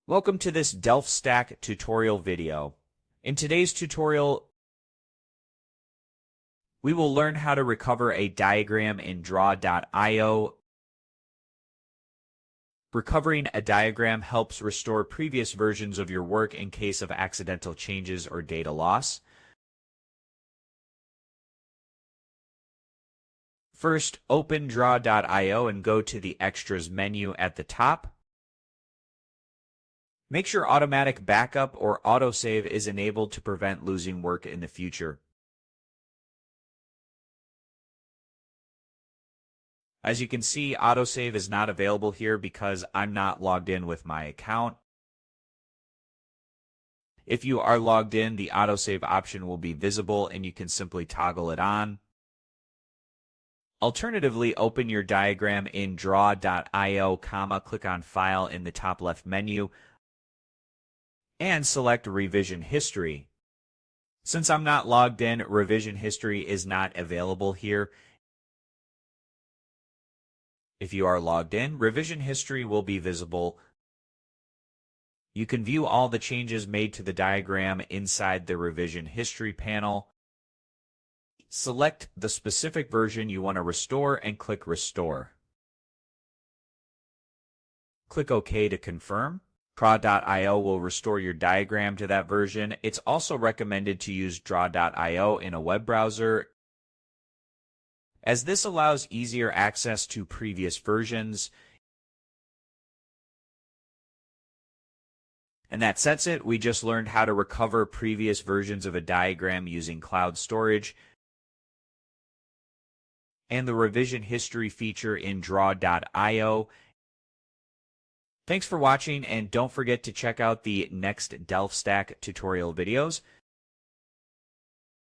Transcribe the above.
Welcome to this Delft Stack tutorial video. In today's tutorial, we will learn how to recover a diagram in Draw.io. Recovering a diagram helps restore previous versions of your work in case of accidental changes or data loss. First, open Draw.io and go to the Extras menu at the top. Make sure automatic backup or autosave is enabled to prevent losing work in the future. As you can see, autosave is not available here because I'm not logged in with my account. If you are logged in, the autosave option will be visible and you can simply toggle it on. Alternatively, open your diagram in Draw.io, click on File in the top left menu, and select Revision History. Since I'm not logged in, Revision History is not available here. If you are logged in, Revision History will be visible. You can view all the changes made to the diagram inside the Revision History panel. Select the specific version you want to restore and click Restore. Click OK to confirm. Draw.io will restore your diagram to that version. It's also recommended to use Draw.io in a web browser, as this allows easier access to previous versions. And that sets it. We just learned how to recover previous versions of a diagram using cloud storage and the revision history feature in Draw.io. Thanks for watching, and don't forget to check out the next Delft Stack tutorial videos.